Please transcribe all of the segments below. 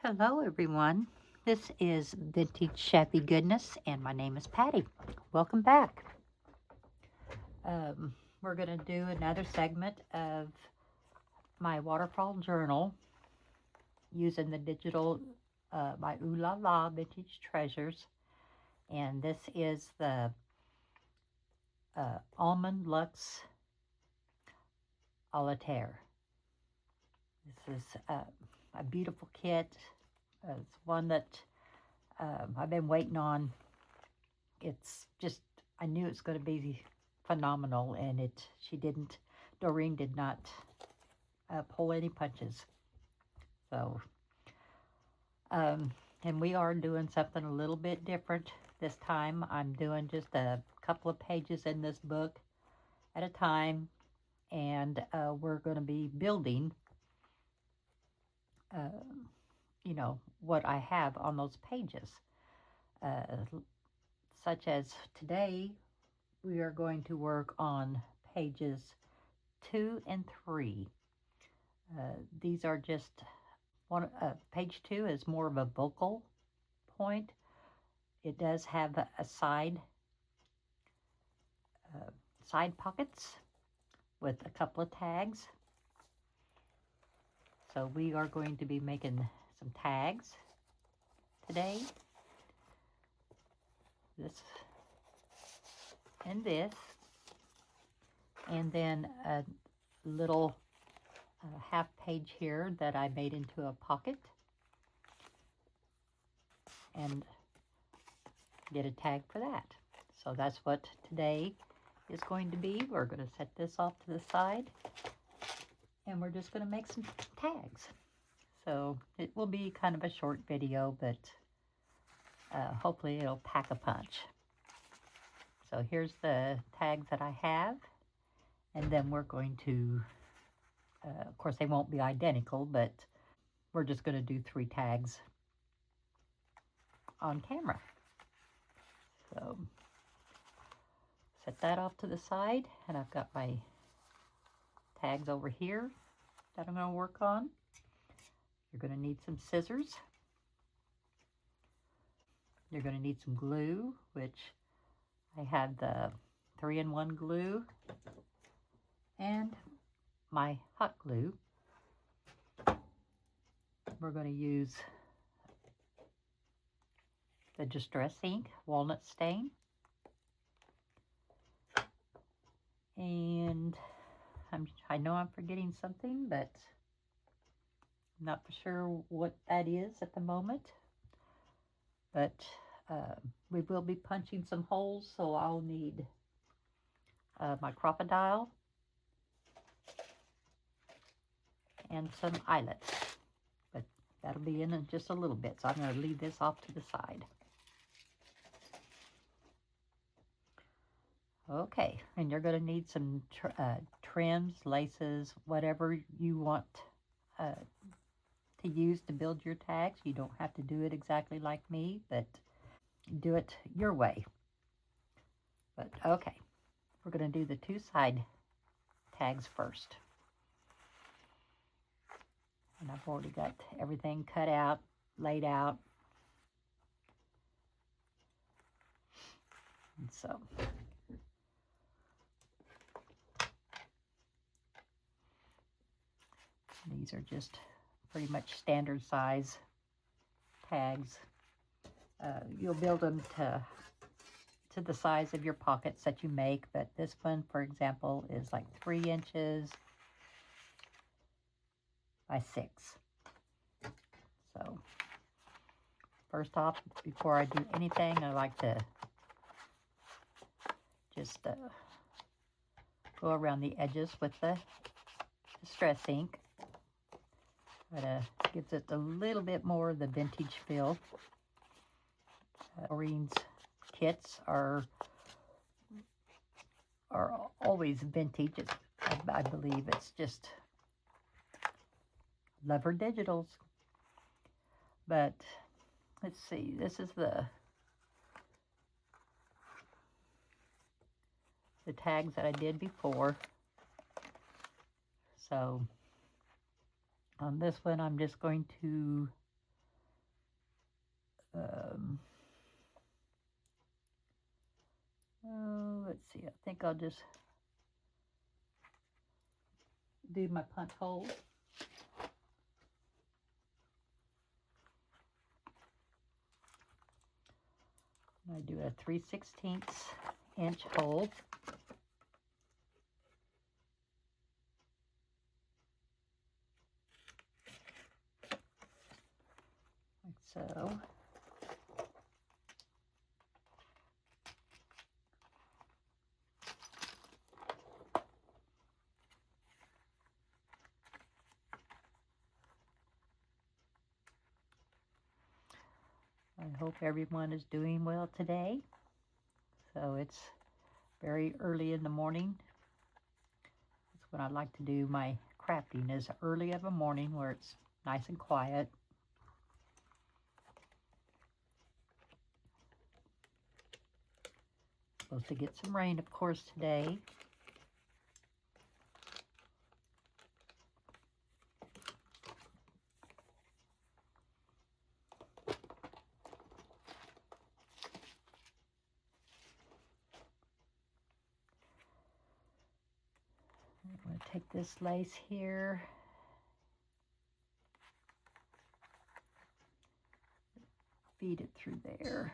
Hello everyone, this is Vintage Shabby Goodness and my name is Patty. Welcome back. We're going to do another segment of my waterfall journal using the digital by Oohlala Vintage Treasures, and this is the Almond Luxe Atelier. This is a beautiful kit. It's one that I've been waiting on. It's just, I knew it's going to be phenomenal, and Doreen did not pull any punches. So, and we are doing something a little bit different this time. I'm doing just a couple of pages in this book at a time, and we're going to be building what I have on those pages. Such as today, we are going to work on pages 2 and 3. These are just page 2 is more of a vocal point. It does have a side pockets with a couple of tags. So we are going to be making some tags today. This and this. And then a little half page here that I made into a pocket. And get a tag for that. So that's what today is going to be. We're going to set this off to the side. And we're just going to make some tags. So it will be kind of a short video, but hopefully it'll pack a punch. So here's the tags that I have. And then we're going to, of course they won't be identical, but we're just going to do 3 tags on camera. So set that off to the side, and I've got my tags over here that I'm going to work on. You're going to need some scissors. You're going to need some glue, which I have the 3-in-1 glue and my hot glue. We're going to use the Distress Ink Walnut Stain. And I know I'm forgetting something, but I'm not for sure what that is at the moment. But we will be punching some holes, so I'll need my crocodile and some eyelets. But that'll be in just a little bit, so I'm going to leave this off to the side. Okay, and you're going to need some trims, laces, whatever you want to use to build your tags. You don't have to do it exactly like me, but do it your way. But okay, we're going to do the 2 side tags first. And I've already got everything cut out, laid out. And so these are just pretty much standard size tags. You'll build them to the size of your pockets that you make, but this one, for example, is like 3 inches by 6. So first off, before I do anything, I like to just go around the edges with the Distress Ink. That gives it a little bit more of the vintage feel. Doreen's kits are always vintage. I believe it's just love her digitals. But let's see, this is the tags that I did before. So on this one, I'm just going to Oh, let's see. I think I'll just do my punch hole. I do a 3/16 inch hole. Like so. I hope everyone is doing well today. So it's very early in the morning. That's when I like to do my crafting, is early of a morning where it's nice and quiet. Supposed to get some rain, of course, today. I'm going to take this lace here. Feed it through there.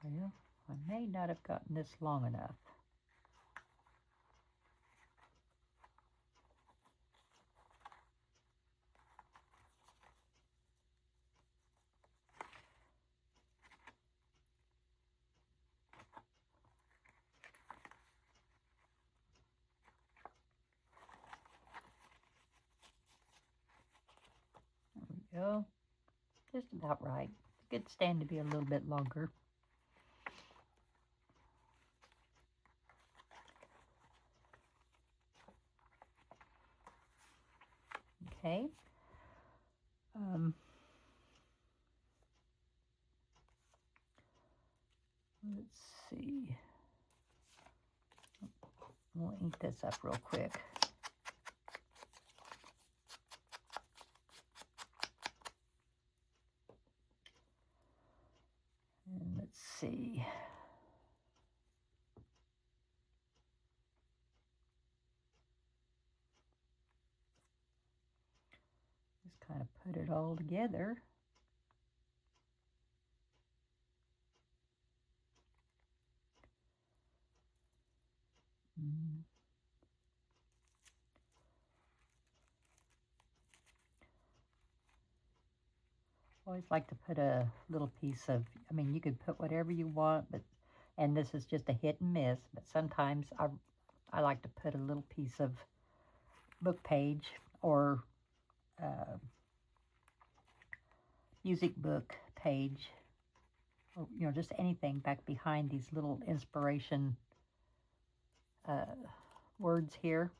Well, I may not have gotten this long enough. There we go. Just about right. It could stand to be a little bit longer. Okay. Let's see. We'll ink this up real quick. And let's see. Just kind of put it all together. Always like to put a little piece of, I mean, you could put whatever you want, but, and this is just a hit and miss, but sometimes I like to put a little piece of book page or music book page, or, you know, just anything back behind these little inspiration words here.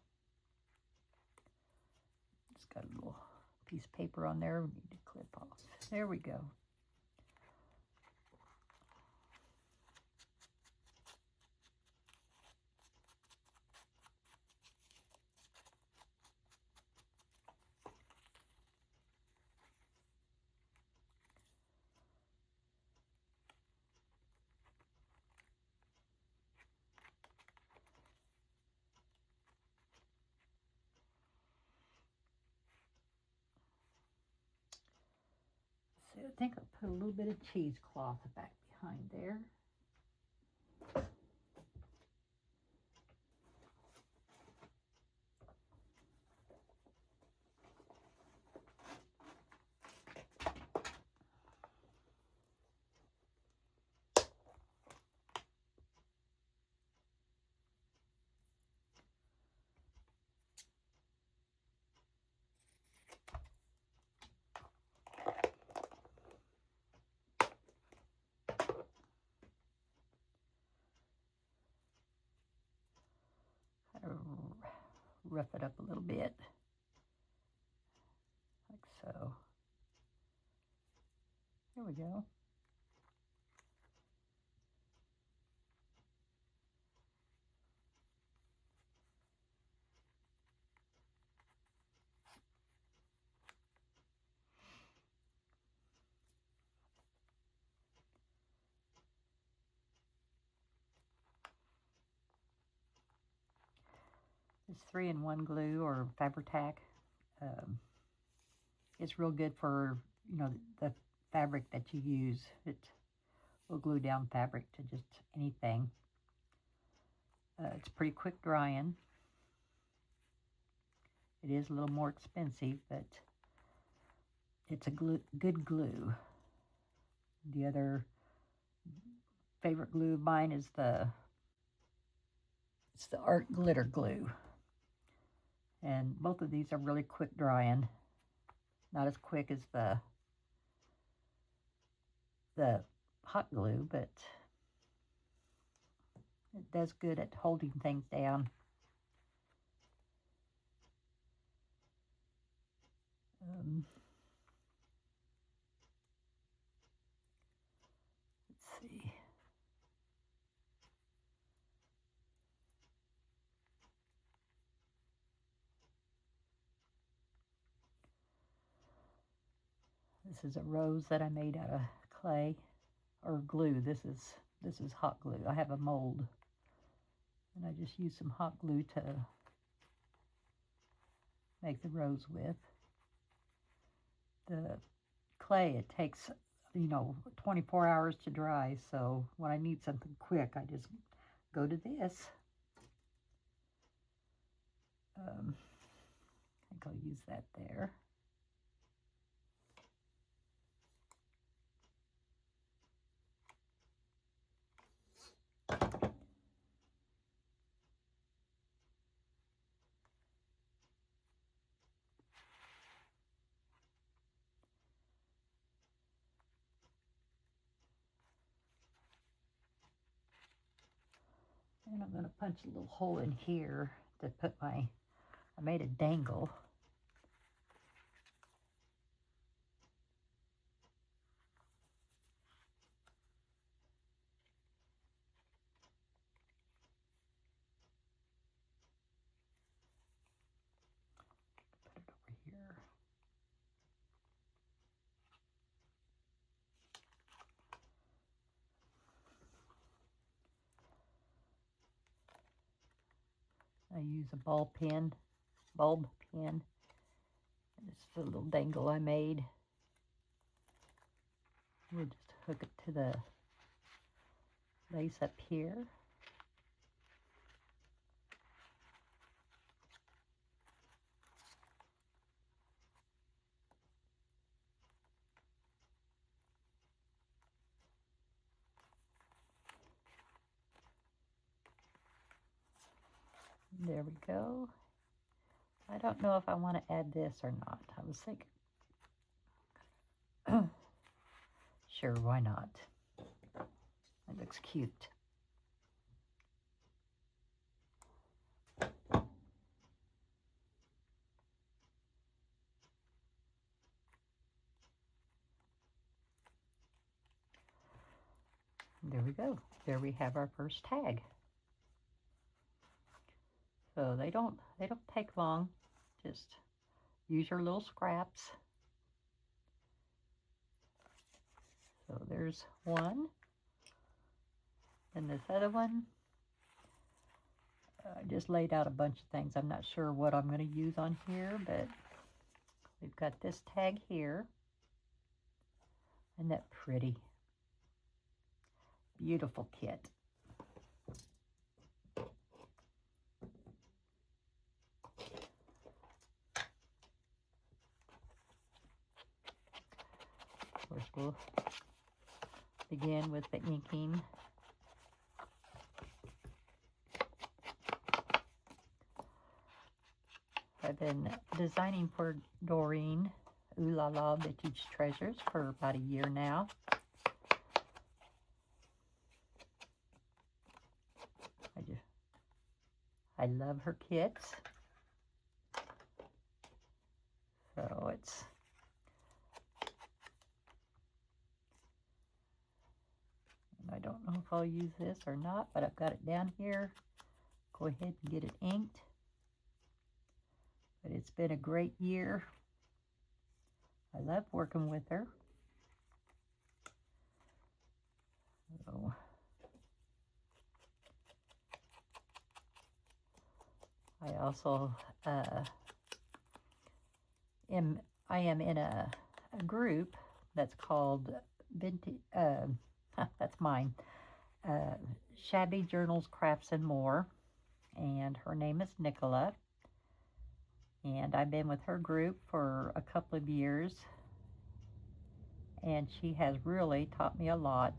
Just got a little piece of paper on there we need to clip off. There we go. So I think I'll put a little bit of cheesecloth back behind there. Rough it up a little bit, like so. There we go. This 3-in-1 glue or Fabri-Tac. It's real good for, you know, the fabric that you use. It will glue down fabric to just anything. It's pretty quick drying. It is a little more expensive, but it's a good glue. The other favorite glue of mine is it's the Art Glitter Glue. And both of these are really quick drying. Not as quick as the hot glue, but it does good at holding things down. Let's see. This is a rose that I made out of clay or glue. This is hot glue. I have a mold, and I just used some hot glue to make the rose with. The clay, it takes, you know, 24 hours to dry, so when I need something quick, I just go to this. I think I'll use that there. And I'm going to punch a little hole in here to put I made a dangle. Put it over here. I use a bulb pen. This is a little dangle I made. We'll just hook it to the lace up here. There we go. I don't know if I want to add this or not. I was thinking, sure, why not? It looks cute. There we go. There we have our first tag. So they don't take long. Just use your little scraps. So there's one. And this other one, I just laid out a bunch of things. I'm not sure what I'm going to use on here, but we've got this tag here. Isn't that pretty? Beautiful kit. Of course, we'll begin with the inking. I've been designing for Doreen, Oohlala, Vintage Treasures, for about a year now. I love her kits. So it's I don't know if I'll use this or not, but I've got it down here. Go ahead and get it inked. But it's been a great year. I love working with her. So I also I am in a group that's called Vintage, that's mine, Shabby Journals, Crafts, and More, and her name is Nicola, and I've been with her group for a couple of years, and she has really taught me a lot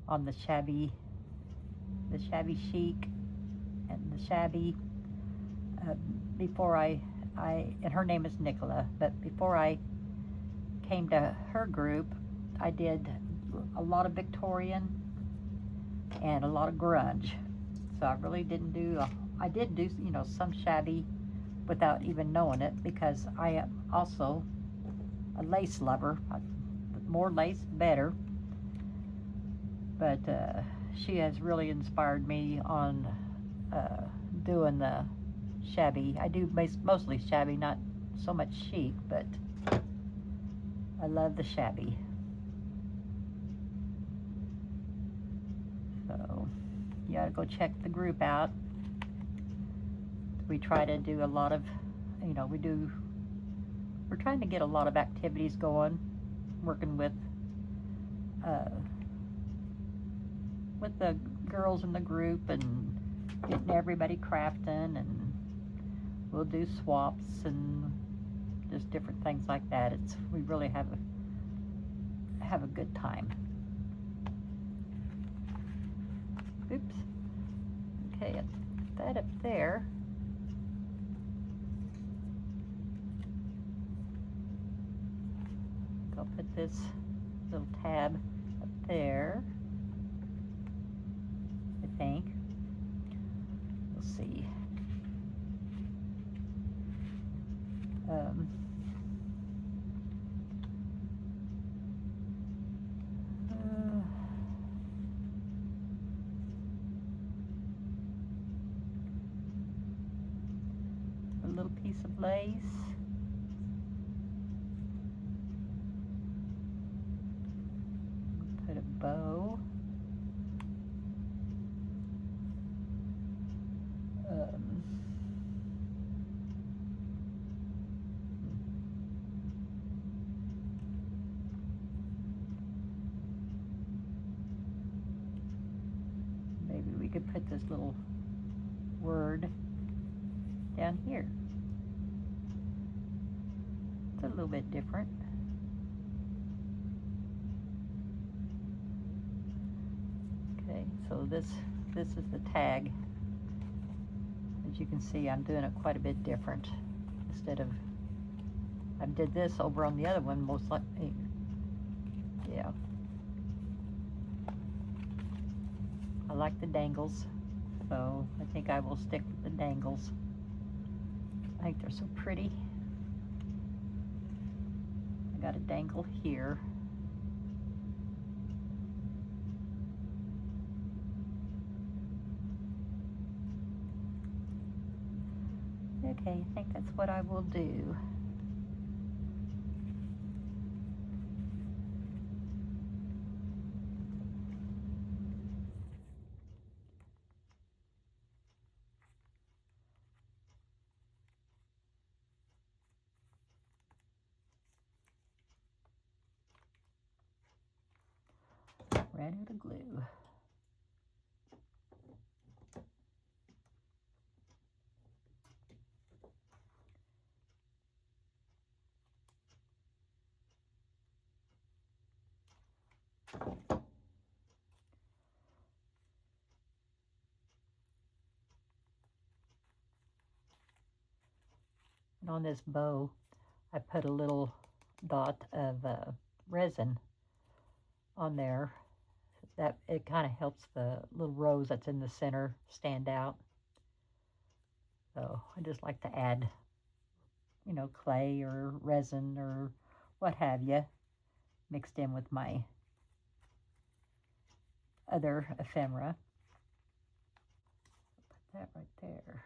on the shabby chic and the shabby. Before and her name is Nicola, but before I came to her group, I did a lot of Victorian and a lot of grunge. So I really didn't do, I did do, you know, some shabby without even knowing it, because I am also a lace lover. More lace, better. But she has really inspired me on doing the shabby. I do mostly shabby, not so much chic, but I love the shabby. So you gotta go check the group out. We try to do a lot of, you know, we're trying to get a lot of activities going, working with the girls in the group and getting everybody crafting, and we'll do swaps and just different things like that. We really have a good time. Oops. Okay, that up there. I'll put this little tab up there, I think. We'll see. A little piece of lace. Put a bow. Maybe we could put this little word down here. It's a little bit different. Okay, so this is the tag. As you can see, I'm doing it quite a bit different. Instead of, I did this over on the other one most likely. Yeah. I like the dangles, so I think I will stick with the dangles. I think they're so pretty. I got a dangle here. Okay, I think that's what I will do. Ran out of glue. And on this bow, I put a little dot of resin on there. That it kind of helps the little rose that's in the center stand out. So I just like to add, you know, clay or resin or what have you, mixed in with my other ephemera. Put that right there.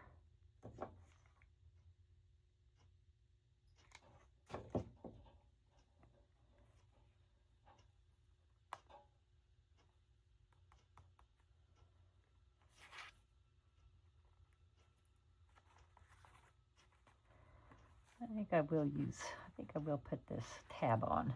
I think I will put this tab on.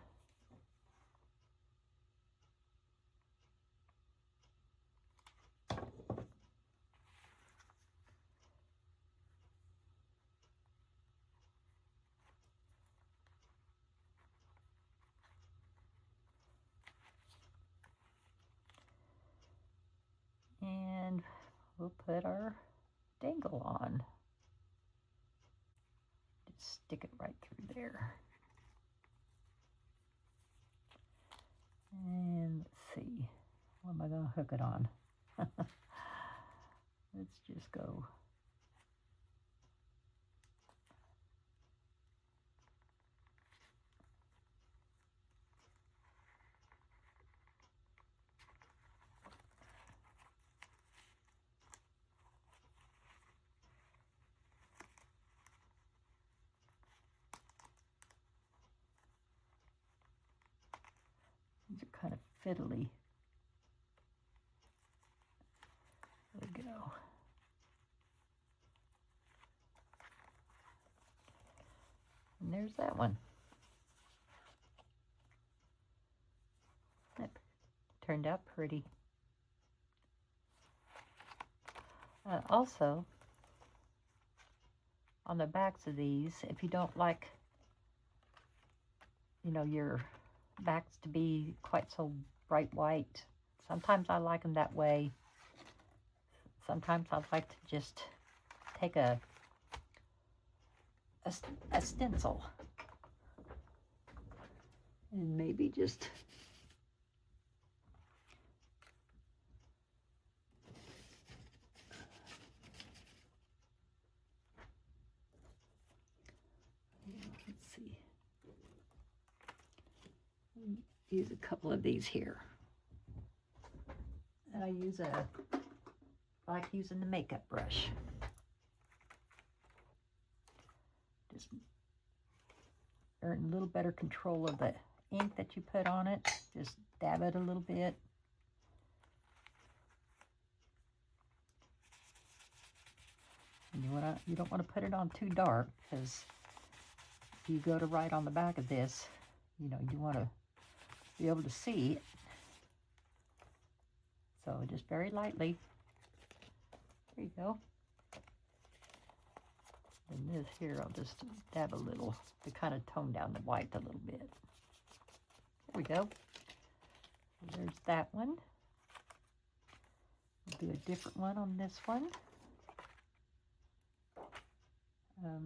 And we'll put our dangle on. Just stick it right through there. And let's see, what am I going to hook it on? Let's just go. These are kind of fiddly. There we go. And there's that one. That turned out pretty. Also, on the backs of these, if you don't like, your backs to be quite so bright white, sometimes I like them that way. Sometimes I like to just take a stencil and maybe just let's see, use a couple of these here. And I like using the makeup brush. Just earn a little better control of the ink that you put on it. Just dab it a little bit. And you don't want to put it on too dark, because if you go to write on the back of this, you want to be able to see it. So just very lightly. There you go. And this here, I'll just dab a little to kind of tone down the white a little bit. There we go. There's that one. We'll do a different one on this one. Not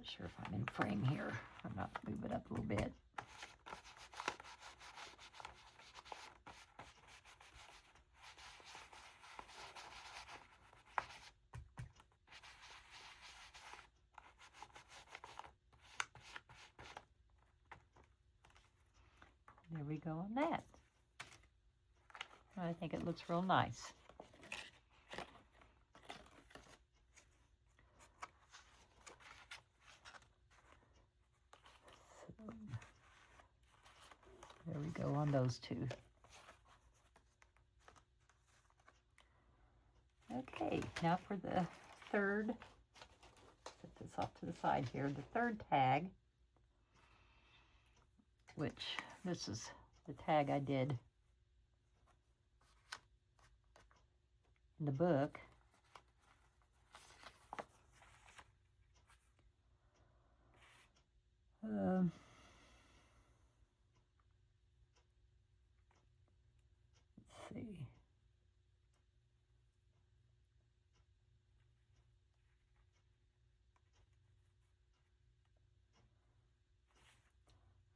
sure if I'm in frame here. I'm not move it up a little bit. There we go on that. I think it looks real nice. So, there we go on those two. Okay, now for the third, set this off to the side here, the third tag, which this is the tag I did in the book. Let's see.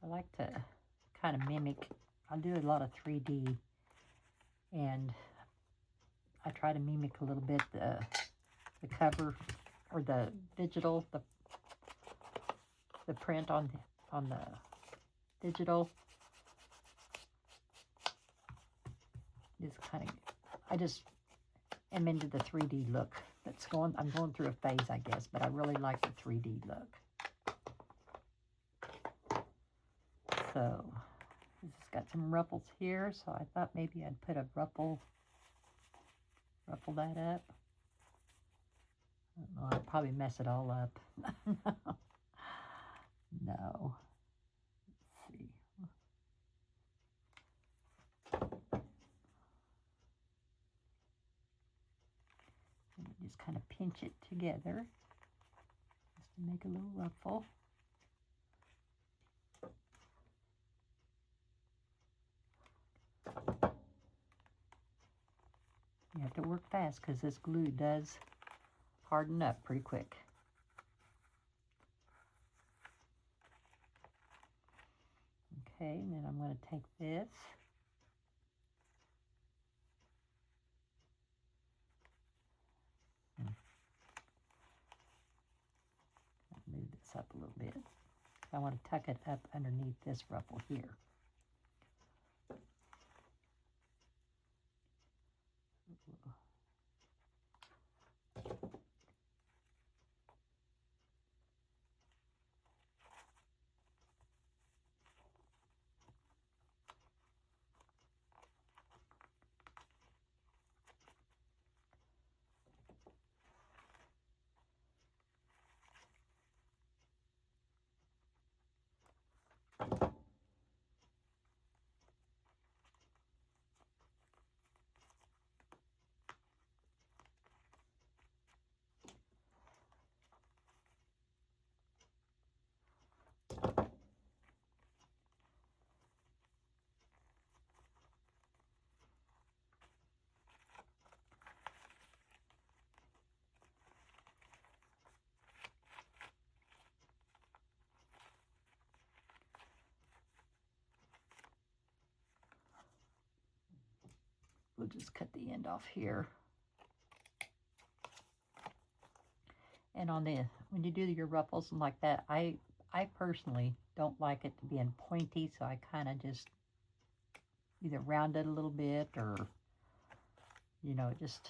I like to kind of mimic. I do a lot of 3D, and I try to mimic a little bit the cover or the digital, the print on the digital. Just kind of, I just am into the 3D look. I'm going through a phase, I guess, but I really like the 3D look. So this has got some ruffles here, so I thought maybe I'd put a ruffle that up. I don't know, I'd probably mess it all up. No. Let's see. And just kind of pinch it together just to make a little ruffle. You have to work fast because this glue does harden up pretty quick. Okay, and then I'm going to take this. Move this up a little bit. I want to tuck it up underneath this ruffle here. We'll just cut the end off here. And on the, when you do your ruffles and like that, I personally don't like it to be in pointy, so I kind of just either round it a little bit or, you know, just,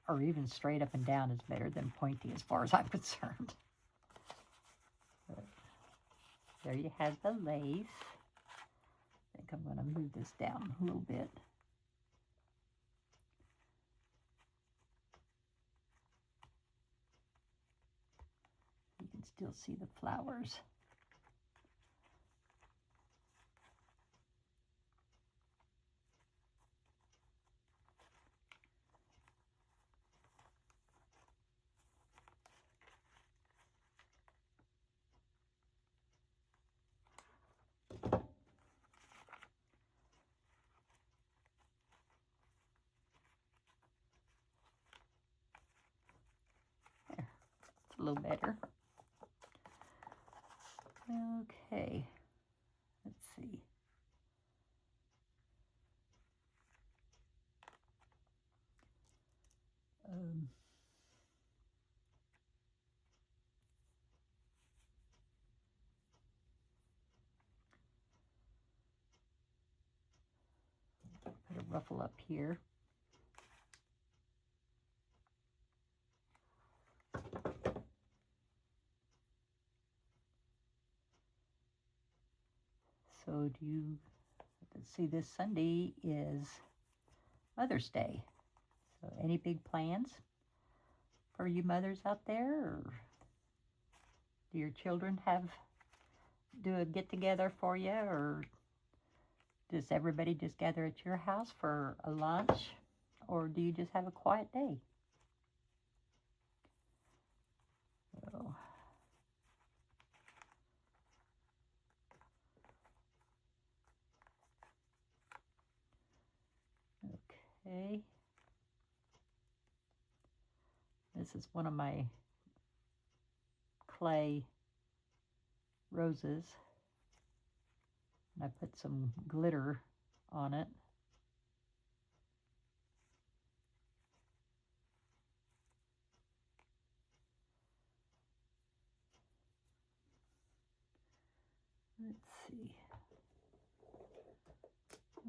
or even straight up and down is better than pointy as far as I'm concerned. But there you have the lace. I think I'm going to move this down a little bit. You can still see the flowers. A little better. Okay, let's see. Put a ruffle up here. So do you, let's see, this Sunday is Mother's Day. So any big plans for you mothers out there? Or do your children do a get together for you? Or does everybody just gather at your house for a lunch? Or do you just have a quiet day? So, okay. This is one of my clay roses. And I put some glitter on it.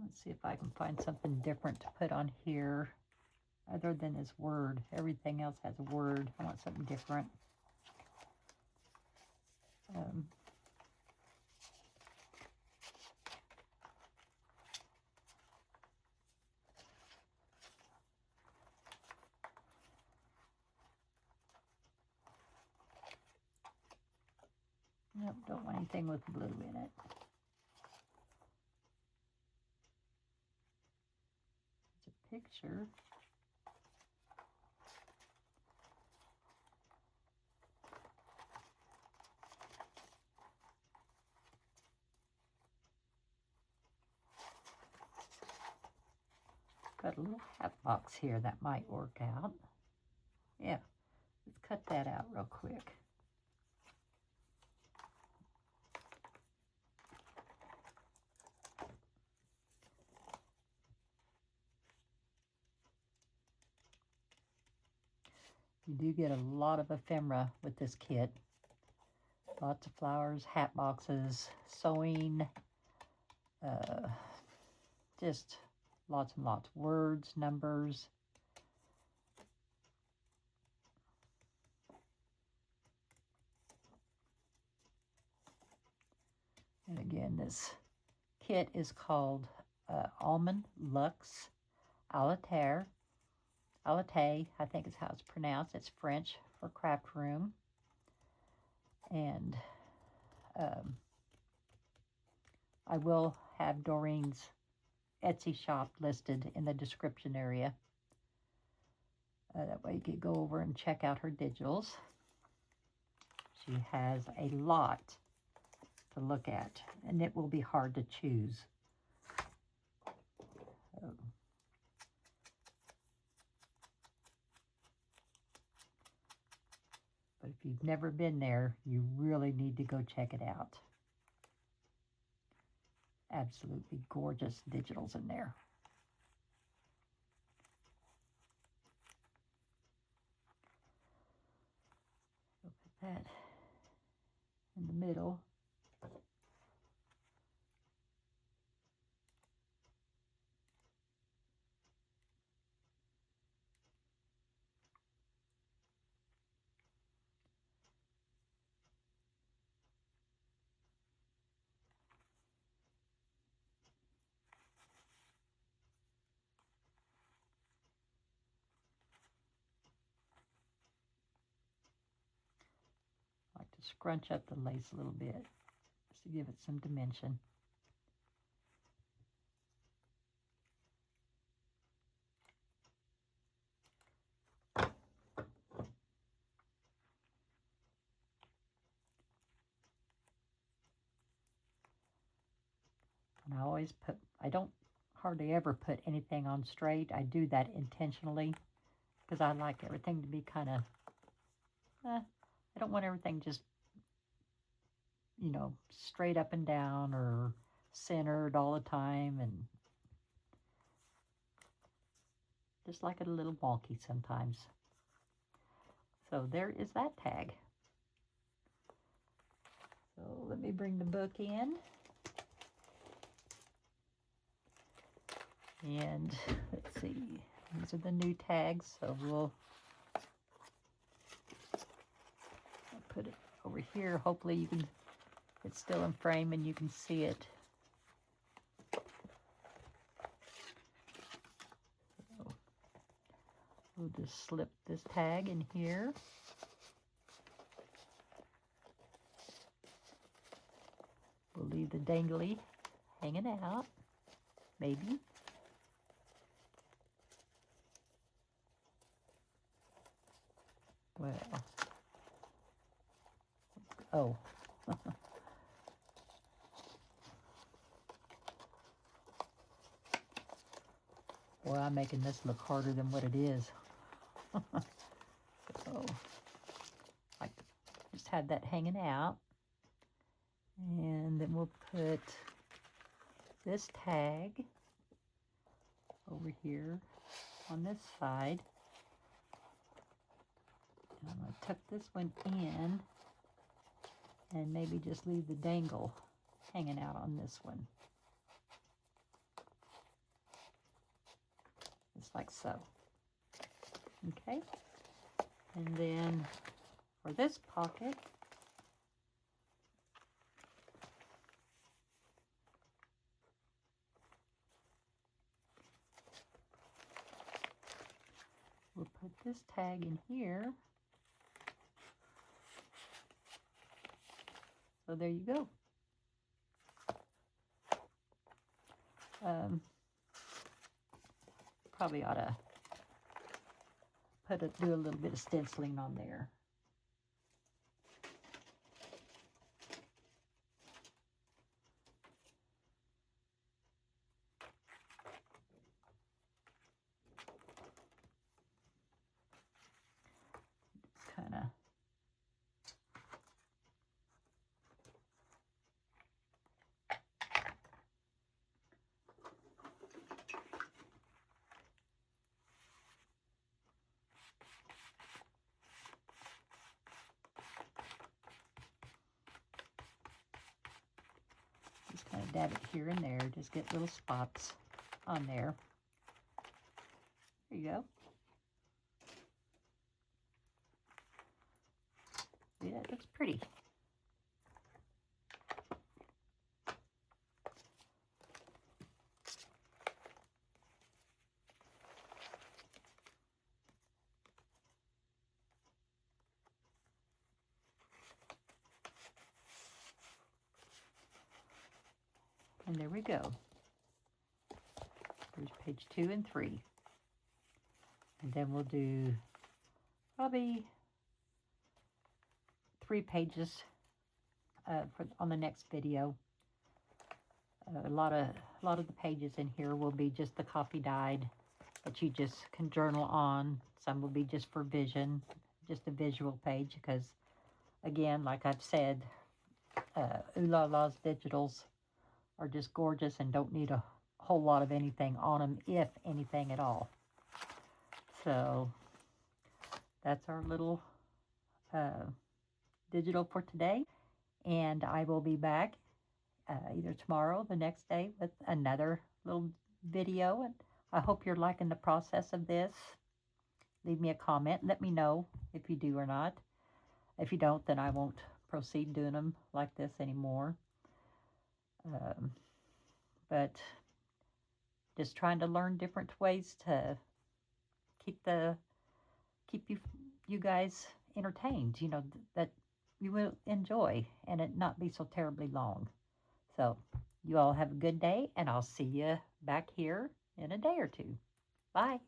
Let's see if I can find something different to put on here other than this word. Everything else has a word. I want something different. Nope, don't want anything with blue in it. It's a picture. Got a little hat box here that might work out. Yeah, let's cut that out real quick. You do get a lot of ephemera with this kit. Lots of flowers, hat boxes, sewing, just lots and lots. Words, numbers. And again, this kit is called Almond Luxe Atelier. Atelier, I think is how it's pronounced. It's French for craft room. And I will have Doreen's Etsy shop listed in the description area. That way you could go over and check out her digitals. She has a lot to look at, and it will be hard to choose. But if you've never been there, you really need to go check it out. Absolutely gorgeous digitals in there. We'll put that in the middle. To scrunch up the lace a little bit just to give it some dimension. And I don't hardly ever put anything on straight. I do that intentionally because I like everything to be kind of, I don't want everything just, you know, straight up and down or centered all the time, and just like it a little wonky sometimes. So there is that tag. So let me bring the book in. And let's see, these are the new tags, so we'll put it over here. Hopefully you can, it's still in frame and you can see it. So we'll just slip this tag in here. We'll leave the dangly hanging out, maybe. Well, oh. Boy, I'm making this look harder than what it is. So, I just have that hanging out. And then we'll put this tag over here on this side. I'm going to tuck this one in and maybe just leave the dangle hanging out on this one. Just like so. Okay. And then for this pocket, we'll put this tag in here. So there you go. Probably ought to do a little bit of stenciling on there. Kind of dab it here and there, just get little spots on there. There you go. Yeah, it looks pretty. And there we go. There's page 2 and 3. And then we'll do probably 3 pages on the next video. A lot of the pages in here will be just the copy dyed that you just can journal on. Some will be just for vision, just a visual page, because again, like I've said, Oohlala's digitals are just gorgeous and don't need a whole lot of anything on them, if anything at all. So that's our little digital for today, and I will be back either tomorrow or the next day with another little video. And I hope you're liking the process of this. Leave me a comment, let me know if you do or not. If you don't, then I won't proceed doing them like this anymore. But just trying to learn different ways to keep you guys entertained, you know, that you will enjoy and it not be so terribly long. So you all have a good day, and I'll see you back here in a day or two. Bye.